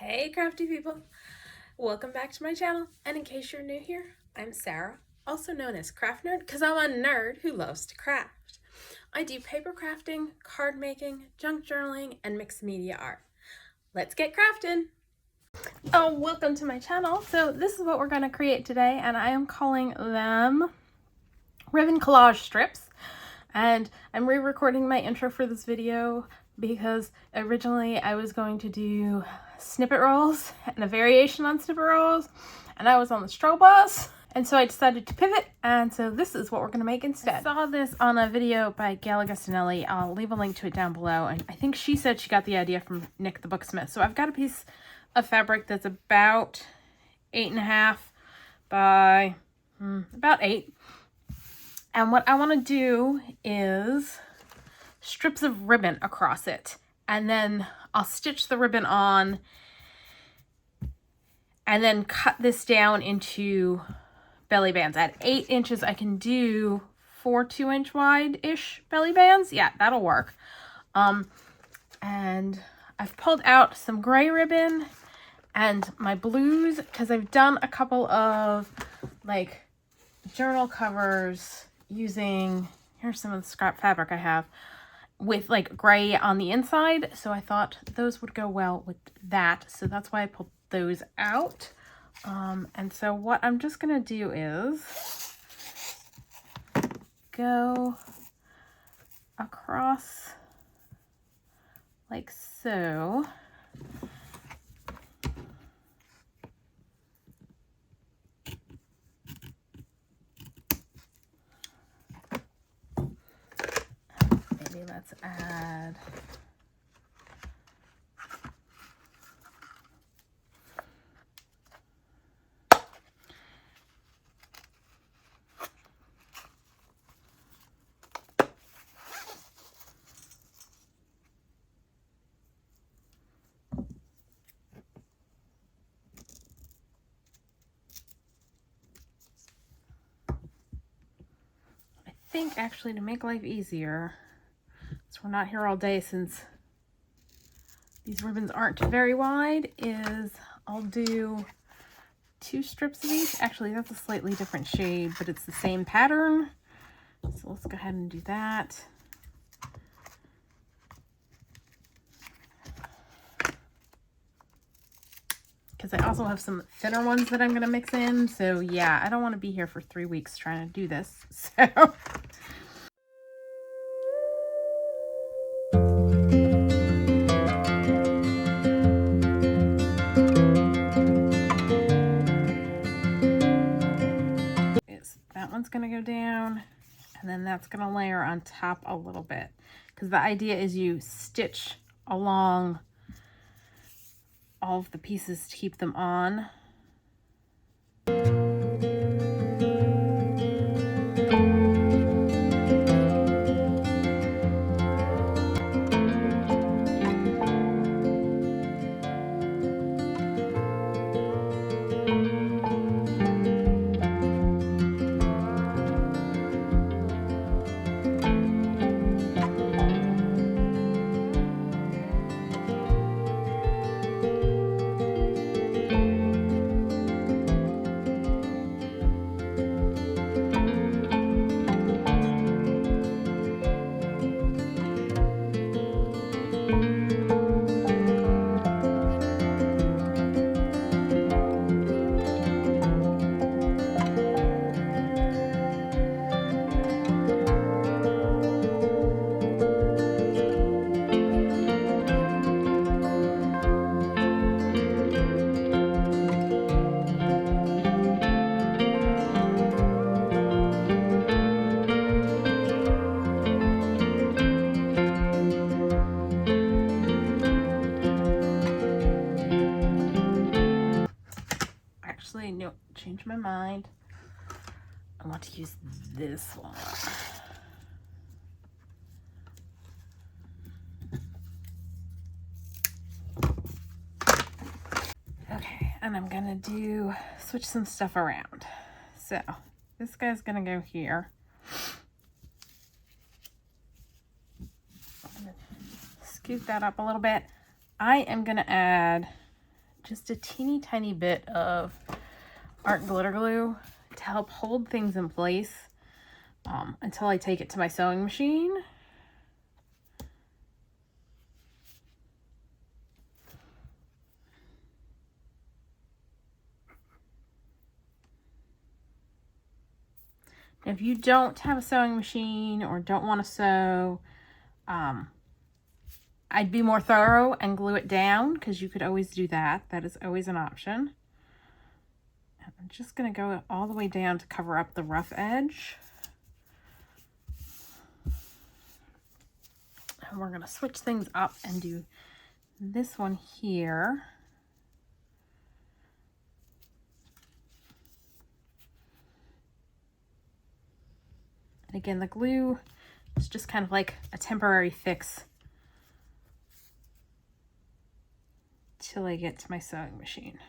Hey crafty people, welcome back to my channel, and in case you're new here, I'm Sarah, also known as Craft Nerd because I'm a nerd who loves to craft. I do paper crafting, card making, junk journaling, and mixed media art. Let's get crafting! Oh, welcome to my channel. So this is what we're going to create today, and I am calling them ribbon collage strips. And I'm re-recording my intro for this video because originally I was going to do snippet rolls and a variation on snippet rolls, and I was on the stroll bus, and so I decided to pivot, and so this is what we're going to make instead. I saw this on a video by Gail Agostinelli. I'll leave a link to it down below, and I think she said she got the idea from Nick the Booksmith. So I've got a piece of fabric that's about 8.5 by about 8. And what I want to do is strips of ribbon across it. And then I'll stitch the ribbon on and then cut this down into belly bands. At 8 inches, I can do 4 2-inch wide-ish belly bands. Yeah, that'll work. And I've pulled out some gray ribbon and my blues because I've done a couple of like journal covers using, here's some of the scrap fabric I have, with like gray on the inside. So I thought those would go well with that. So that's why I pulled those out. And so what I'm just going to do is go across like so. Let's add I think actually to make life easier, so we're not here all day since these ribbons aren't very wide, is I'll do 2 strips of each. Actually, that's a slightly different shade, but it's the same pattern. So let's go ahead and do that. Because I also have some thinner ones that I'm going to mix in. So yeah, I don't want to be here for 3 weeks trying to do this. So... that one's going to go down, and then that's going to layer on top a little bit, because the idea is you stitch along all of the pieces to keep them on. Actually, no, change my mind. I want to use this one. Okay, and I'm gonna switch some stuff around. So this guy's gonna go here. I'm gonna scoot that up a little bit. I am gonna add just a teeny tiny bit of art glitter glue to help hold things in place until I take it to my sewing machine. If you don't have a sewing machine or don't want to sew, I'd be more thorough and glue it down, because you could always do that. That is always an option. And I'm just going to go all the way down to cover up the rough edge. And we're going to switch things up and do this one here. And again, the glue is just kind of like a temporary fix till I get to my sewing machine.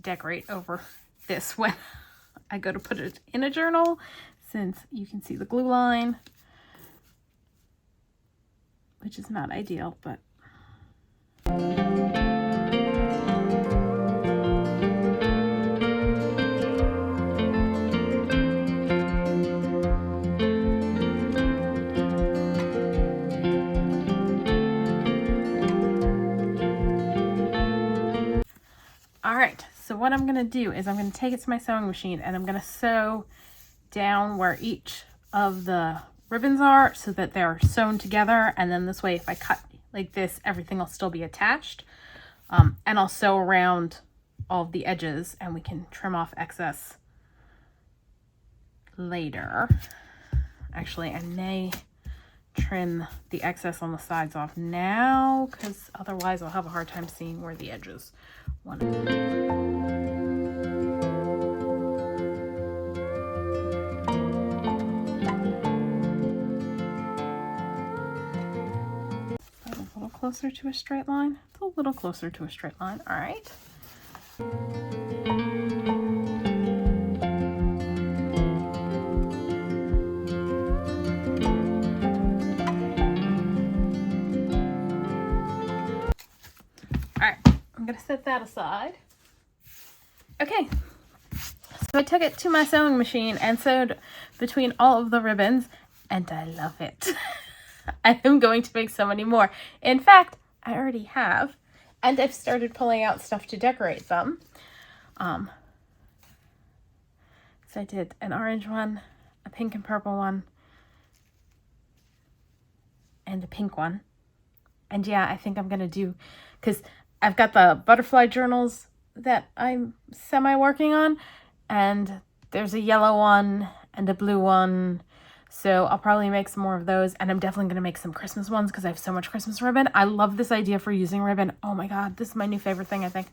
Decorate over this when I go to put it in a journal, since you can see the glue line, which is not ideal, but all right. So what I'm going to do is I'm going to take it to my sewing machine and I'm going to sew down where each of the ribbons are so that they're sewn together. And then this way, if I cut like this, everything will still be attached. And I'll sew around all of the edges and we can trim off excess later. Actually, I may trim the excess on the sides off now, because otherwise I'll have a hard time seeing where the edges want to. Closer to a straight line. It's a little closer to a straight line. All right. All right, I'm gonna set that aside. Okay, so I took it to my sewing machine and sewed between all of the ribbons, and I love it. I am going to make so many more. In fact, I already have, and I've started pulling out stuff to decorate them. So I did an orange one, a pink and purple one, and a pink one. And yeah, I think I'm going to do, because I've got the butterfly journals that I'm semi-working on, and there's a yellow one and a blue one. So I'll probably make some more of those. And I'm definitely going to make some Christmas ones because I have so much Christmas ribbon. I love this idea for using ribbon. Oh my God, this is my new favorite thing, I think.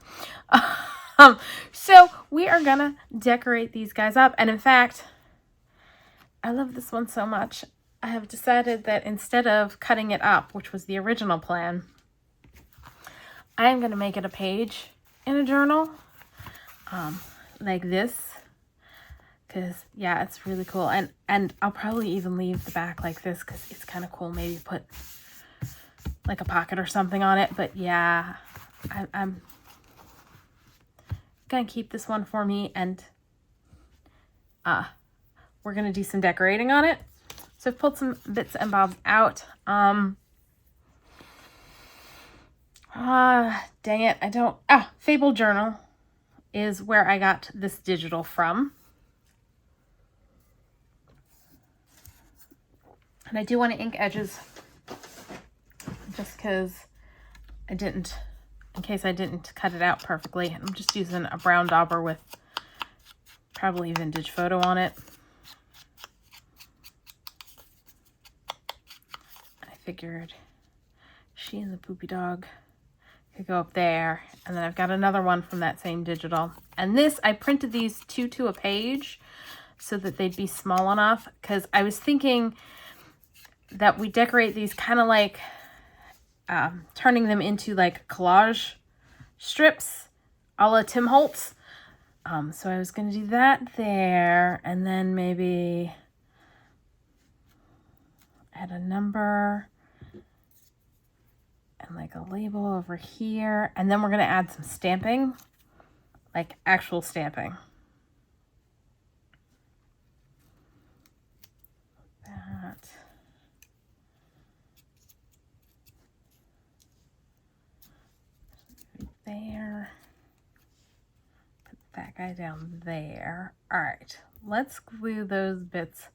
So we are going to decorate these guys up. And in fact, I love this one so much. I have decided that instead of cutting it up, which was the original plan, I am going to make it a page in a journal like this. Because, yeah, it's really cool. And I'll probably even leave the back like this because it's kind of cool. Maybe put like a pocket or something on it. But, yeah, I'm going to keep this one for me. And we're going to do some decorating on it. So I've pulled some bits and bobs out. Dang it. I don't... FableJournal is where I got this digital from. And I do want to ink edges just because in case I didn't cut it out perfectly. I'm just using a brown dauber with probably vintage photo on it. I figured she and the poopy dog could go up there. And then I've got another one from that same digital. And this, I printed these 2 to a page so that they'd be small enough because I was thinking that we decorate these kind of like turning them into like collage strips a la Tim Holtz. So I was going to do that there and then maybe add a number and like a label over here. And then we're going to add some stamping, like actual stamping. That. There. Put that guy down there. All right, let's glue those bits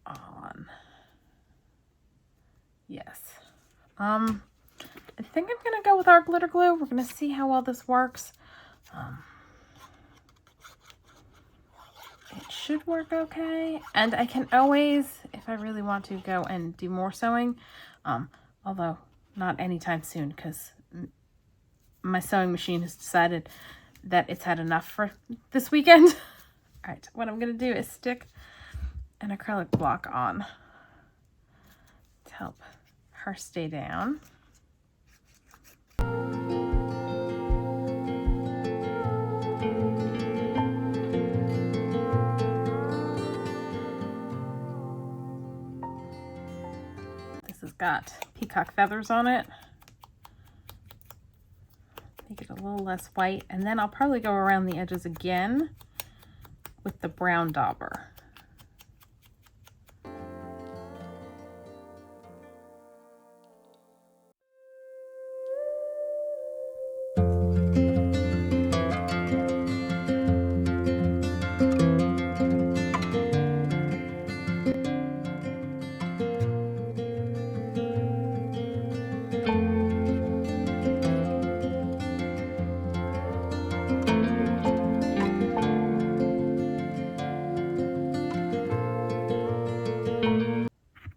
on. Yes. I think I'm gonna go with our glitter glue. We're gonna see how well this works. It should work okay. And I can always, if I really want to, go and do more sewing. Although not anytime soon because my sewing machine has decided that it's had enough for this weekend. All right, what I'm going to do is stick an acrylic block on to help her stay down. This has got peacock feathers on it. Make it a little less white, and then I'll probably go around the edges again with the brown dauber.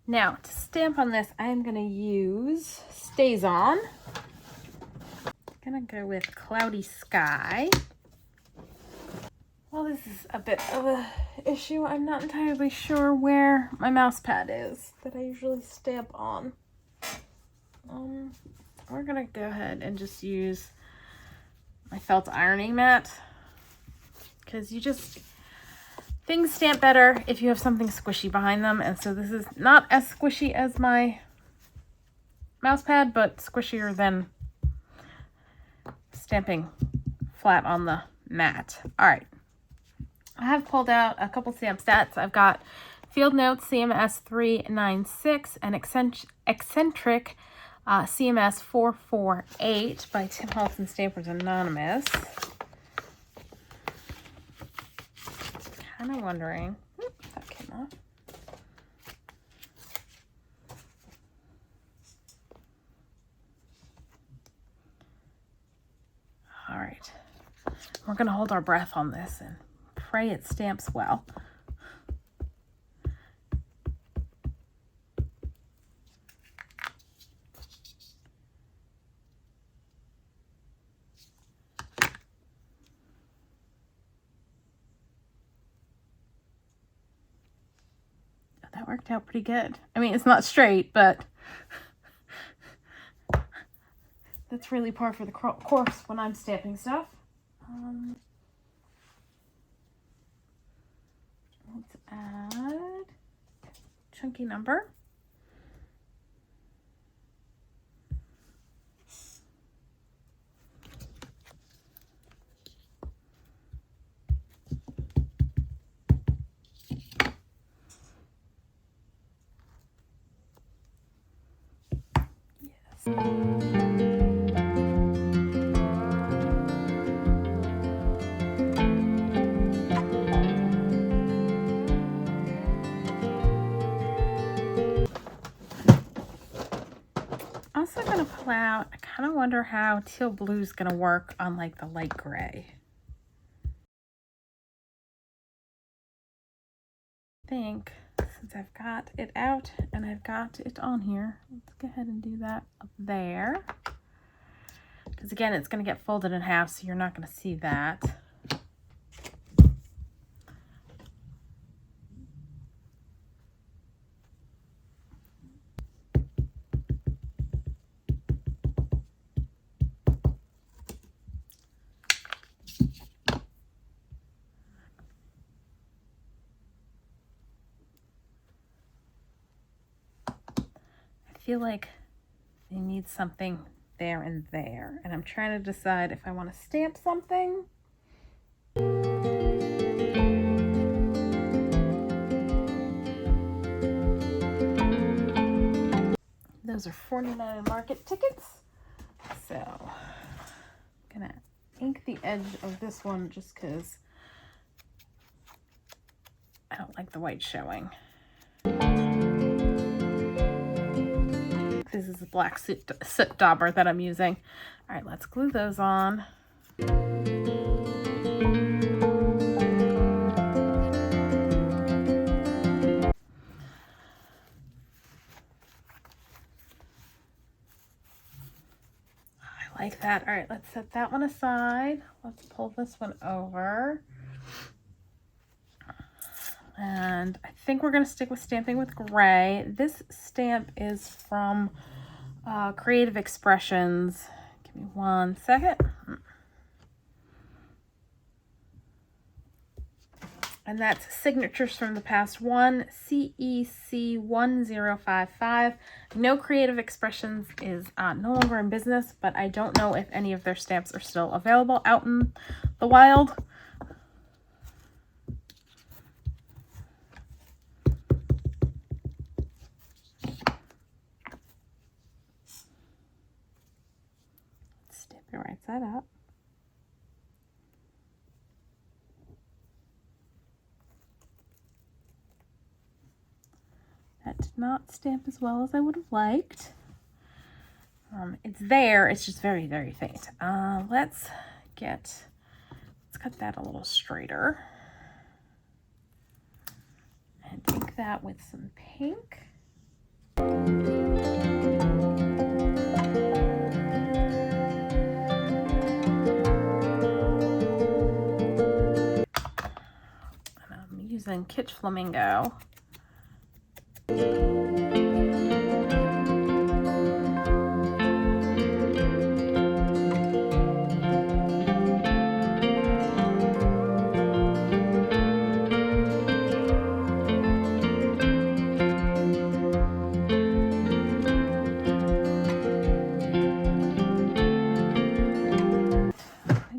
Now, to stamp on this, I am going to use Staz-On. I'm going to go with Cloudy Sky. Well, this is a bit of an issue. I'm not entirely sure where my mouse pad is that I usually stamp on. We're going to go ahead and just use my felt ironing mat because things stamp better if you have something squishy behind them. And so this is not as squishy as my mouse pad, but squishier than stamping flat on the mat. All right. I have pulled out a couple stamp stats. I've got Field Notes CMS 396 and Eccentric CMS 448 by Tim Holtz and Stampers Anonymous. Kind of wondering. That came off. All right. We're going to hold our breath on this and pray it stamps well. That worked out pretty good. I mean, it's not straight, but that's really par for the course when I'm stamping stuff. Let's add chunky number. Also going to pull out, I kind of wonder how Teal Blue is going to work on like the light gray. I think since I've got it out and I've got it on here, let's go ahead and do that up there. Because again, it's going to get folded in half, so you're not going to see that. I feel like they need something there and there, and I'm trying to decide if I want to stamp something. Those are $49 market tickets, so I'm gonna ink the edge of this one just because I don't like the white showing. This is a black soot dauber that I'm using. All right, let's glue those on. I like that. All right, let's set that one aside. Let's pull this one over. And I think we're going to stick with stamping with gray. This stamp is from Creative Expressions. Give me 1 second. And that's Signatures from the Past 1, CEC 1055. No Creative Expressions is no longer in business, but I don't know if any of their stamps are still available out in the wild. Right side up. That did not stamp as well as I would have liked. It's there, it's just very, very faint. Let's cut that a little straighter. And ink that with some pink. Using Kitsch Flamingo. I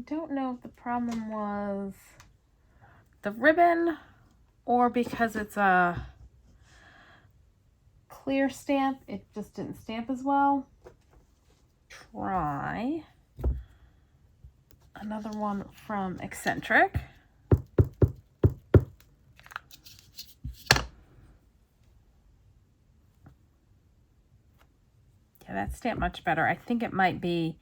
don't know if the problem was the ribbon or because it's a clear stamp, it just didn't stamp as well. Try another one from Eccentric. Yeah, that stamped much better. I think it might be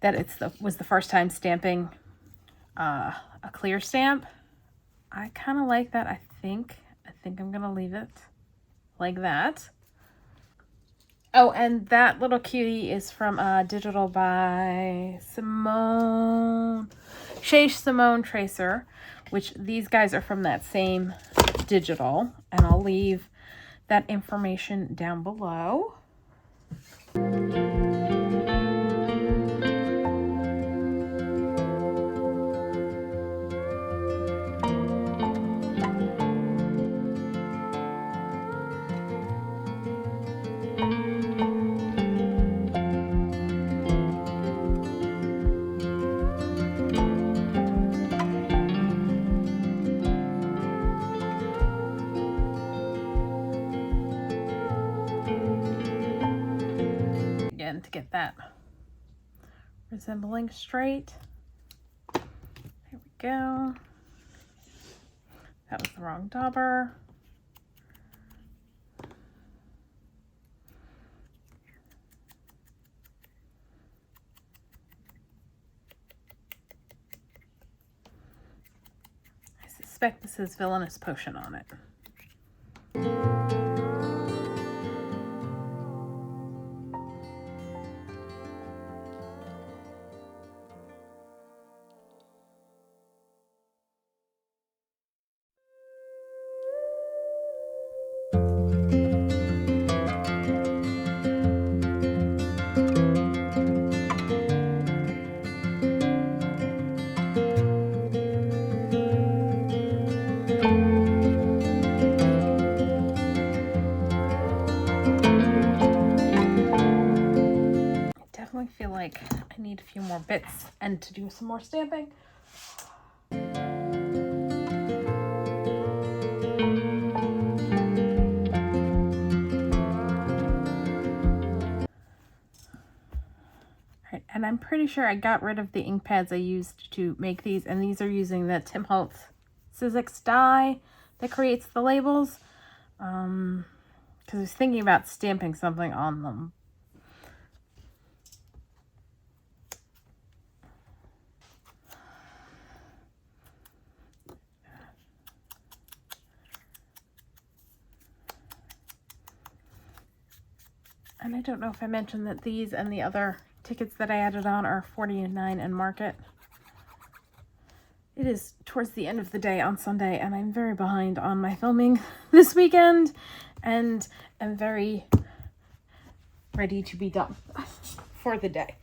that was the first time stamping a clear stamp. I kind of like that. I think I'm gonna leave it like that. Oh, and that little cutie is from Digital by ChezSimoneTresors, which these guys are from that same Digital, and I'll leave that information down below. Again, to get that resembling straight. There we go. That was the wrong dauber. I suspect this is Villainous Potion on it. Feel like I need a few more bits and to do some more stamping. Alright, and I'm pretty sure I got rid of the ink pads I used to make these, and these are using the Tim Holtz Sizzix die that creates the labels. Because I was thinking about stamping something on them. And I don't know if I mentioned that these and the other tickets that I added on are 49 and market. It is towards the end of the day on Sunday, and I'm very behind on my filming this weekend, and am very ready to be done for the day.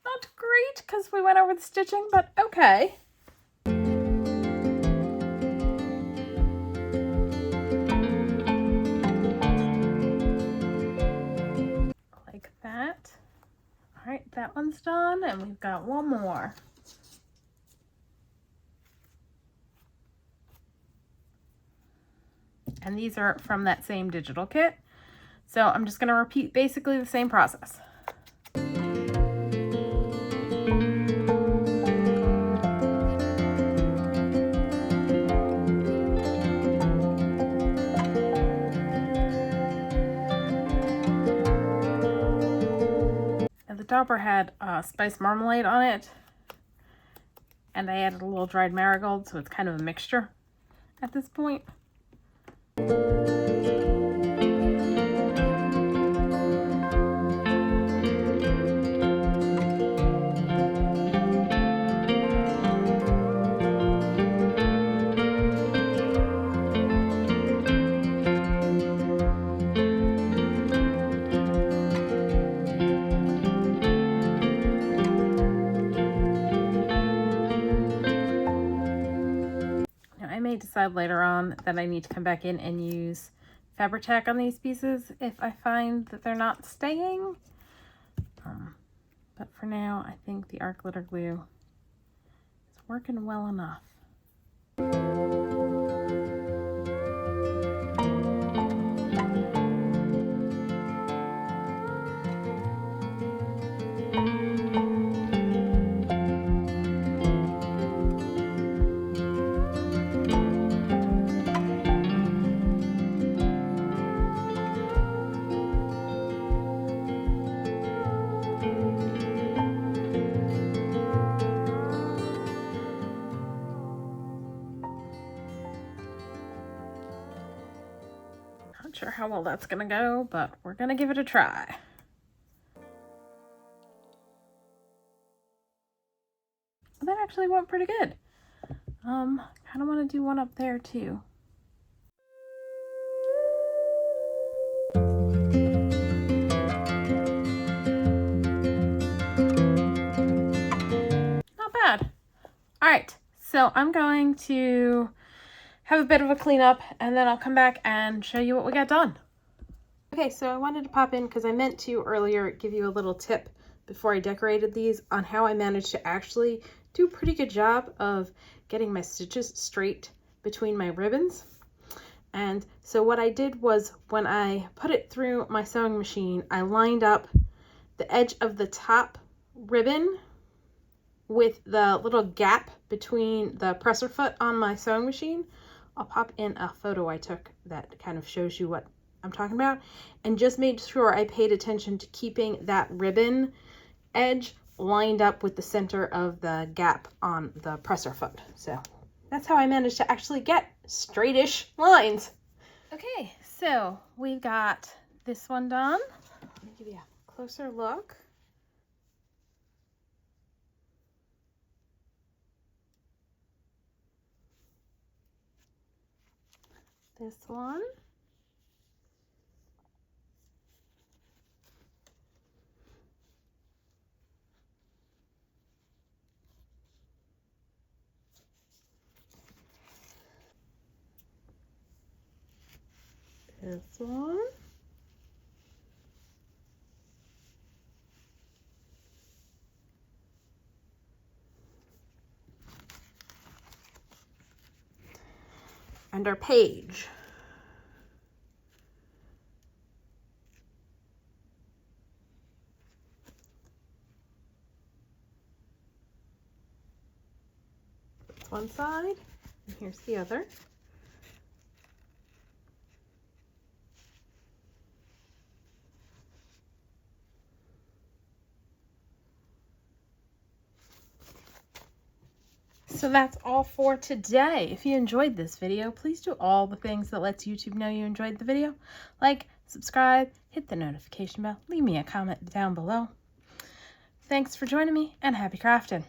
Not great because we went over the stitching, but okay. Like that. All right, that one's done, and we've got one more. And these are from that same digital kit. So I'm just going to repeat basically the same process. And the dauber had spiced marmalade on it, and I added a little dried marigold, so it's kind of a mixture at this point. Decide later on that I need to come back in and use Fabri-Tac on these pieces if I find that they're not staying. But for now, I think the art glitter glue is working well enough. sure how well that's gonna go, but we're gonna give it a try. That actually went pretty good. Kind of want to do one up there too. Not bad. All right, so I'm going to have a bit of a cleanup and then I'll come back and show you what we got done. Okay, so I wanted to pop in because I meant to earlier give you a little tip before I decorated these on how I managed to actually do a pretty good job of getting my stitches straight between my ribbons. And so what I did was when I put it through my sewing machine, I lined up the edge of the top ribbon with the little gap between the presser foot on my sewing machine. I'll pop in a photo I took that kind of shows you what I'm talking about, and just made sure I paid attention to keeping that ribbon edge lined up with the center of the gap on the presser foot. So that's how I managed to actually get straightish lines. Okay, so we've got this one done. Let me give you a closer look. This one. This one. And our page. That's one side, and here's the other. So that's all for today. If you enjoyed this video, please do all the things that lets YouTube know you enjoyed the video. Like, subscribe, hit the notification bell, leave me a comment down below. Thanks for joining me, and happy crafting.